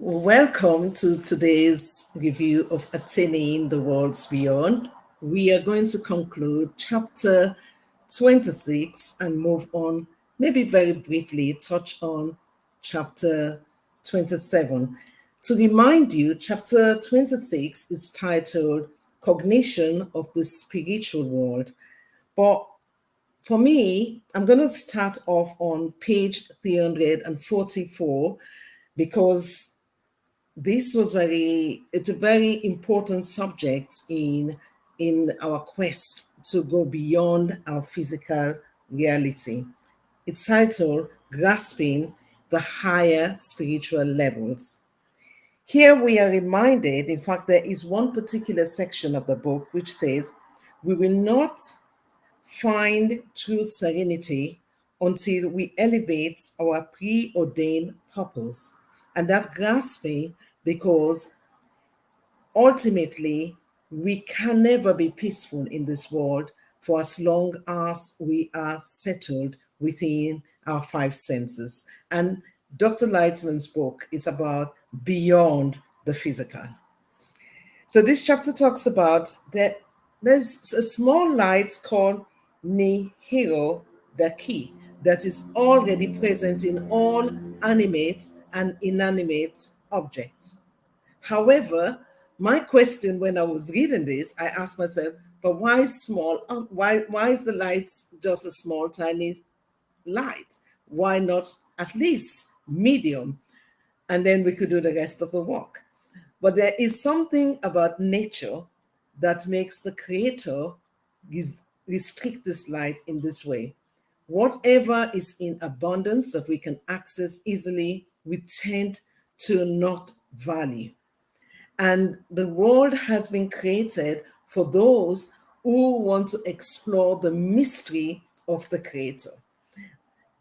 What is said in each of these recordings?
Welcome to today's review of Attaining the World's Beyond. We are going to conclude chapter 26 and move on, maybe very briefly, touch on chapter 27. To remind you, chapter 26 is titled Cognition of the Spiritual World. But for me, I'm going to start off on page 344 because it's a very important subject in our quest to go beyond our physical reality. It's titled Grasping the Higher Spiritual Levels. Here we are reminded, in fact, there is one particular section of the book which says, we will not find true serenity until we elevate our preordained purpose. And that grasping, because ultimately we can never be peaceful in this world for as long as we are settled within our five senses. And Dr. Lightman's book is about beyond the physical. So this chapter talks about that there's a small light called Nihiro, the key, that is already present in all animate and inanimate objects. However, my question when I was reading this, I asked myself, but why small? Why is the light just a small, tiny light? Why not at least medium? And then we could do the rest of the work. But there is something about nature that makes the creator restrict this light in this way. Whatever is in abundance that we can access easily, we tend to not value. And the world has been created for those who want to explore the mystery of the creator.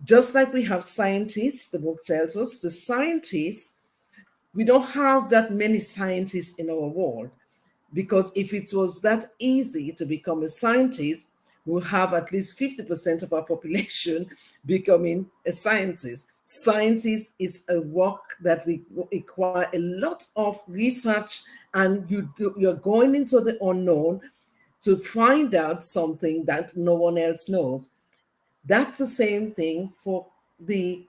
Just like we have scientists, the book tells us, the scientists, we don't have that many scientists in our world, because if it was that easy to become a scientist, we'll have at least 50% of our population becoming a scientist. Scientist is a work that require a lot of research, and you're going into the unknown to find out something that no one else knows. That's the same thing for the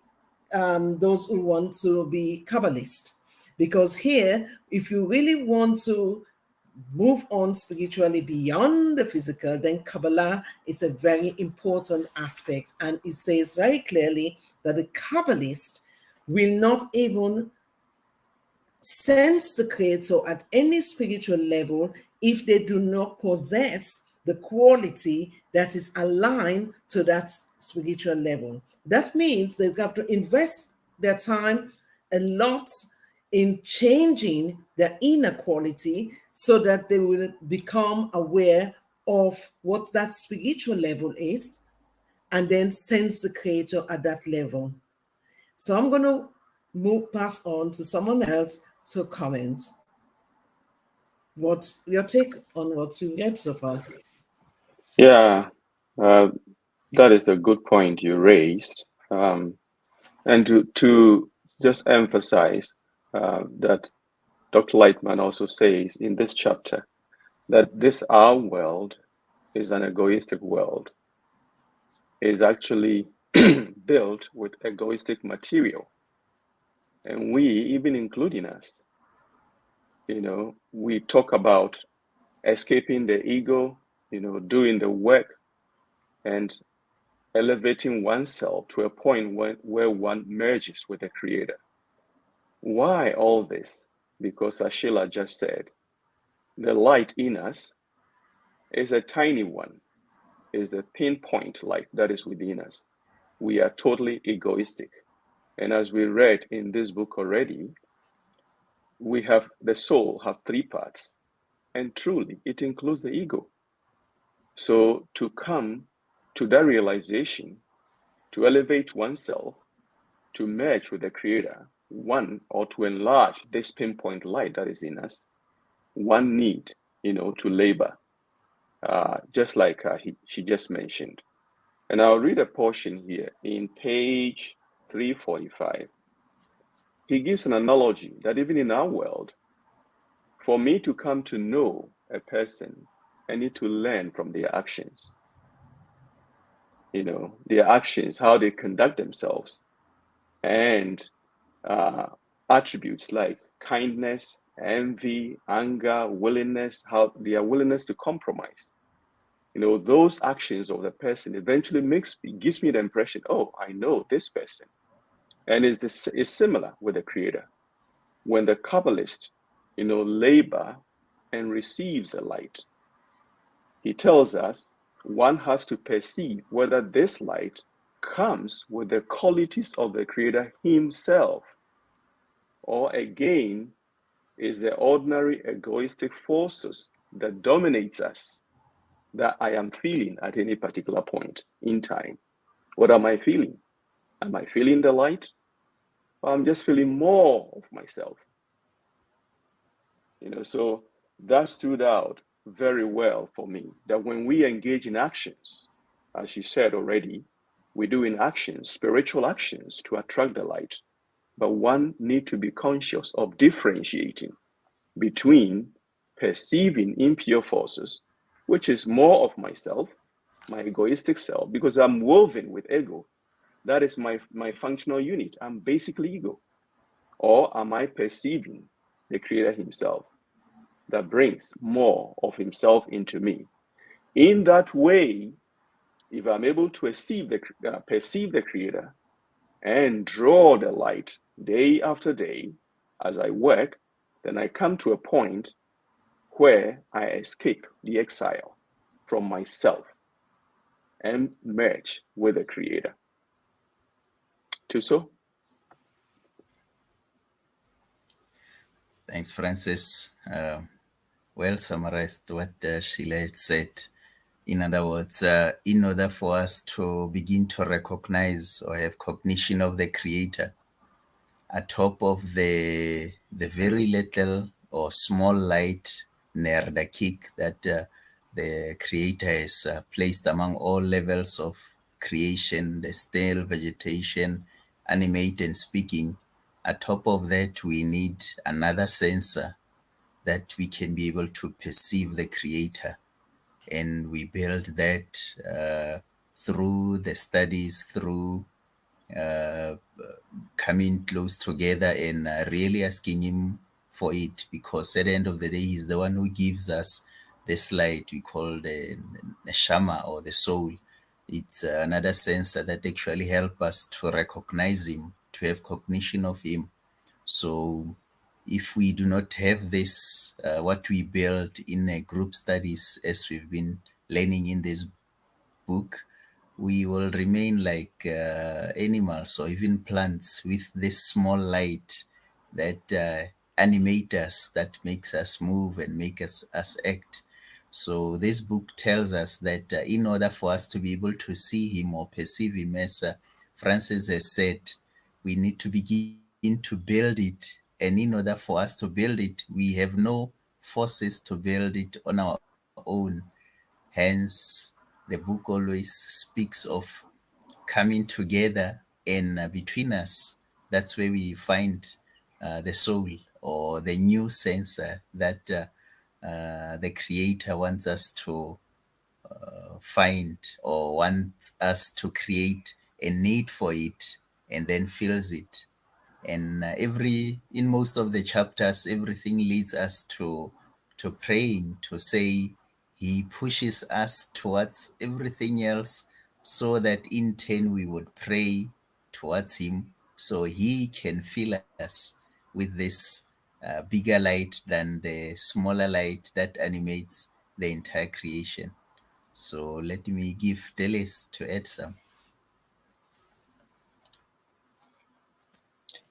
those who want to be Kabbalist. Because here, if you really want to move on spiritually beyond the physical, then Kabbalah is a very important aspect. And it says very clearly that the Kabbalist will not even sense the Creator at any spiritual level if they do not possess the quality that is aligned to that spiritual level. That means they have to invest their time a lot in changing their inner quality so that they will become aware of what that spiritual level is and then sense the Creator at that level. So I'm going to pass on to someone else to comment. What's your take on what you read so far? Yeah, uh, that is a good point you raised. And to just emphasize that Dr. Lightman also says in this chapter that this our world is an egoistic world, is actually built with egoistic material. And we, even including us, we talk about escaping the ego, doing the work and elevating oneself to a point where one merges with the Creator. Why all this? Because as Sheila just said, the light in us is a tiny one, is a pinpoint light that is within us. We are totally egoistic. And as we read in this book already, the soul have three parts, and truly it includes the ego. So to come to that realization, to elevate oneself, to merge with the Creator, or to enlarge this pinpoint light that is in us, one need, to labor, just like she just mentioned. And I'll read a portion here in page 345. he gives an analogy that even in our world, for me to come to know a person, I need to learn from their actions. Their actions, how they conduct themselves, and attributes like kindness, envy, anger, willingness, how their willingness to compromise. Those actions of the person eventually gives me the impression, oh, I know this person. And it's similar with the Creator. When the Kabbalist, labor and receives a light, he tells us one has to perceive whether this light comes with the qualities of the Creator himself, or again, is the ordinary egoistic forces that dominates us that I am feeling at any particular point in time. What am I feeling? Am I feeling the light? Or I'm just feeling more of myself? So that stood out very well for me, that when we engage in actions, as you said already, we do in actions, spiritual actions to attract the light. But one need to be conscious of differentiating between perceiving impure forces, which is more of myself, my egoistic self, because I'm woven with ego. That is my functional unit. I'm basically ego. Or am I perceiving the Creator himself that brings more of himself into me? In that way, if I'm able to perceive the Creator and draw the light day after day as I work, then I come to a point where I escape the exile from myself and merge with the Creator. Tuso? Thanks, Francis. Well summarized what Sheila had said. In other words, in order for us to begin to recognize or have cognition of the Creator, atop of the very little or small light nerda kick that the Creator has placed among all levels of creation, the still, vegetation, animate and speaking. Atop of that, we need another sensor that we can be able to perceive the Creator. And we build that through the studies, through coming close together and really asking him for it, because at the end of the day, he's the one who gives us this light we call the neshama or the soul. It's another sensor that actually help us to recognize him, to have cognition of him. So if we do not have this, what we build in group studies, as we've been learning in this book, we will remain like animals or even plants with this small light that animate us, that makes us move and make us act. So this book tells us that in order for us to be able to see him or perceive him, as Francis has said, we need to begin to build it. And in order for us to build it, we have no forces to build it on our own. Hence, the book always speaks of coming together, and between us, that's where we find the soul or the new sensor that the Creator wants us to find, or wants us to create a need for it, and then fills it. And in most of the chapters, everything leads us to praying, to say he pushes us towards everything else, so that in turn we would pray towards him, so he can fill us with this bigger light than the smaller light that animates the entire creation. So let me give Delis to add some.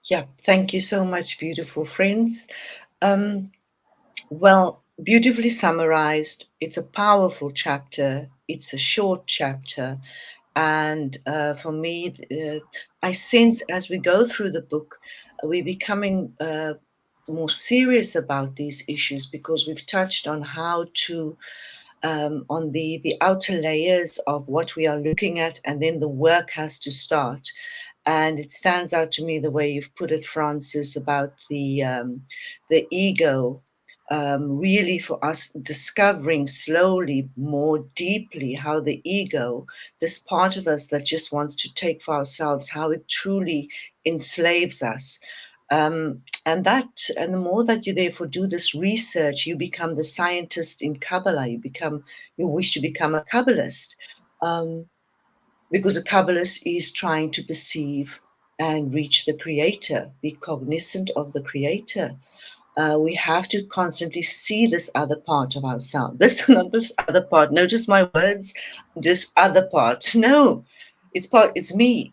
Yeah, thank you so much, beautiful friends. Well, beautifully summarized. It's a powerful chapter. It's a short chapter. And for me, I sense as we go through the book, we're becoming more serious about these issues, because we've touched on how to, on the outer layers of what we are looking at, and then the work has to start. And it stands out to me the way you've put it, Francis, about the ego. Really, for us discovering slowly, more deeply, how the ego, this part of us that just wants to take for ourselves, how it truly enslaves us. And the more that you therefore do this research, you become the scientist in Kabbalah. You wish to become a Kabbalist, because a Kabbalist is trying to perceive and reach the Creator, be cognizant of the Creator. We have to constantly see this other part of ourselves. Not this other part. Notice my words. This other part. No, it's me.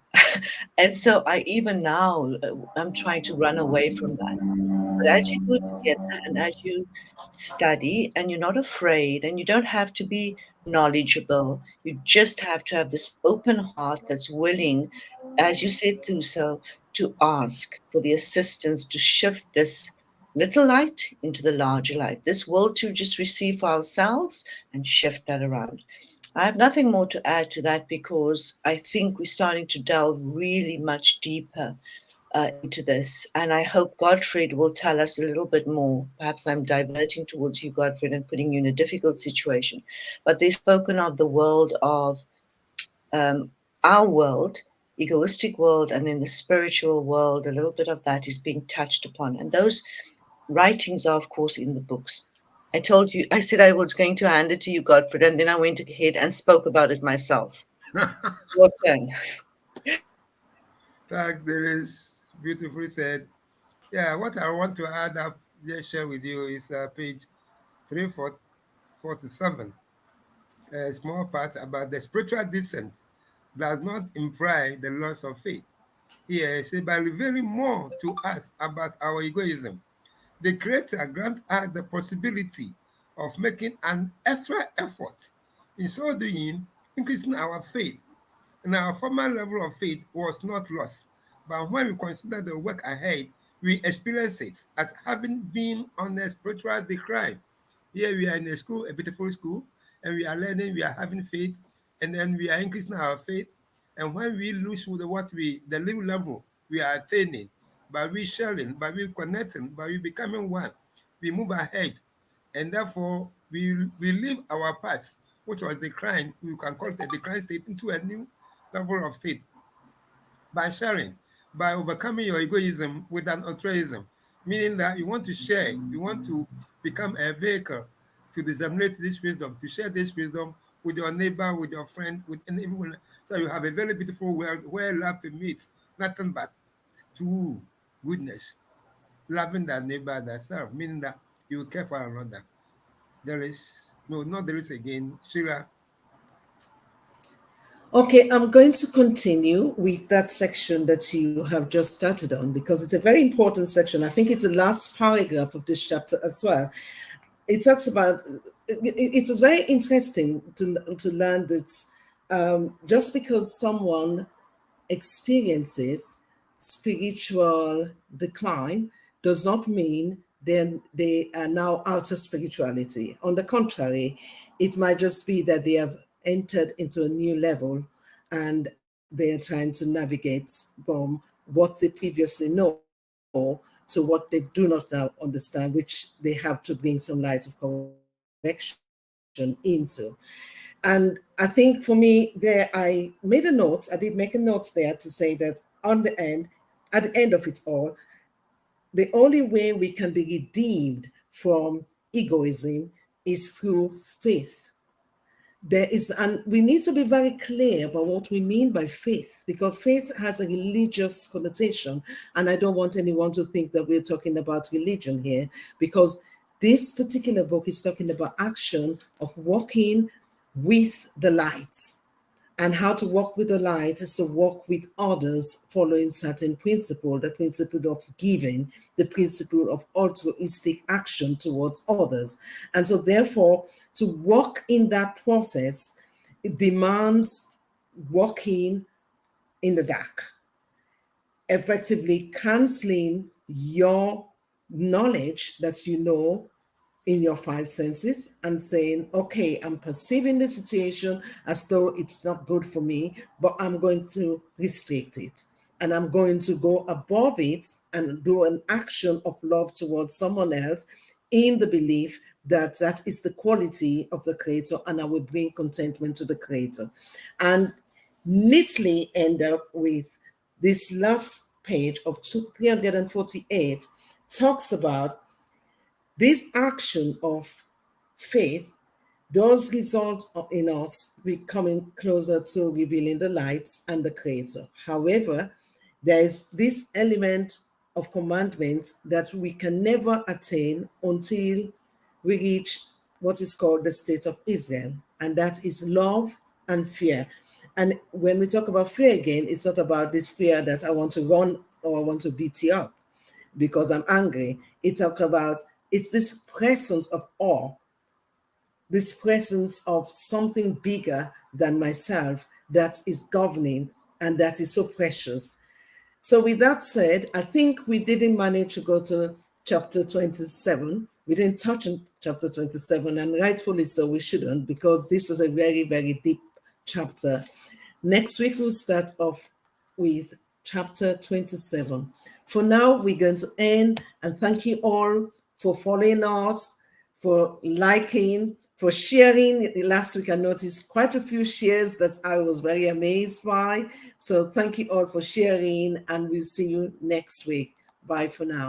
And so I even now I'm trying to run away from that. But as you do it together and as you study and you're not afraid and you don't have to be knowledgeable, you just have to have this open heart that's willing, as you said, Thuso, to ask for the assistance to shift this little light into the larger light. This world to just receive for ourselves and shift that around. I have nothing more to add to that because I think we're starting to delve really much deeper into this. And I hope Godfred will tell us a little bit more. Perhaps I'm diverting towards you, Godfred, and putting you in a difficult situation. But they've spoken of the world of our world, egoistic world, and then the spiritual world. A little bit of that is being touched upon. And those writings are, of course, in the books. I told you, I said I was going to hand it to you, Godfred, and then I went ahead and spoke about it myself. Your turn. Thanks, Dennis. Beautifully said. Yeah, what I want to add up, just share with you is page 347. A small part about the spiritual descent does not imply the loss of faith. Here, say by revealing more to us about our egoism, the Creator grants us the possibility of making an extra effort. In so doing, increasing our faith. And our former level of faith was not lost. But when we consider the work ahead, we experience it as having been on a spiritual decline. Here we are in a school, a beautiful school, and we are learning, we are having faith, and then we are increasing our faith. And when we lose the new level we are attaining, by we sharing, by we connecting, by we becoming one, we move ahead. And therefore, we leave our past, which was decline, we can call it a decline state, into a new level of state by sharing, by overcoming your egoism with an altruism, meaning that you want to share, you want to become a vehicle to disseminate this wisdom, to share this wisdom with your neighbor, with your friend, with anyone. So you have a very beautiful world where love permits nothing but true goodness, loving that neighbor, that self, meaning that you care for another. There is, no, not there is again, Sheila. Okay, I'm going to continue with that section that you have just started on because it's a very important section. I think it's the last paragraph of this chapter as well. It talks about, it was very interesting to learn that just because someone experiences spiritual decline does not mean then they are now out of spirituality. On the contrary, it might just be that they have entered into a new level and they are trying to navigate from what they previously know to what they do not now understand, which they have to bring some light of correction into. And I think for me there, I made a note, I did make a note there to say that at the end of it all, the only way we can be redeemed from egoism is through faith. And we need to be very clear about what we mean by faith, because faith has a religious connotation, and I don't want anyone to think that we're talking about religion here, because this particular book is talking about action of walking with the light. And how to walk with the light is to walk with others following certain principle, the principle of giving, the principle of altruistic action towards others. And so therefore, to walk in that process, it demands walking in the dark, effectively canceling your knowledge that you know in your five senses and saying, okay, I'm perceiving the situation as though it's not good for me, but I'm going to restrict it. and I'm going to go above it and do an action of love towards someone else in the belief that that is the quality of the Creator, and I will bring contentment to the Creator. And neatly end up with this last page of 348 talks about this action of faith does result in us becoming closer to revealing the lights and the Creator. However, there is this element of commandments that we can never attain until we reach what is called the state of Israel, and that is love and fear. And when we talk about fear again, it's not about this fear that I want to run or I want to beat you up because I'm angry. It's this presence of awe, this presence of something bigger than myself that is governing and that is so precious. So with that said, I think we didn't manage to go to chapter 27. We didn't touch on chapter 27, and rightfully so, we shouldn't, because this was a very, very deep chapter. Next week, we'll start off with chapter 27. For now, we're going to end, and thank you all for following us, for liking, for sharing. Last week, I noticed quite a few shares that I was very amazed by. So thank you all for sharing, and we'll see you next week. Bye for now.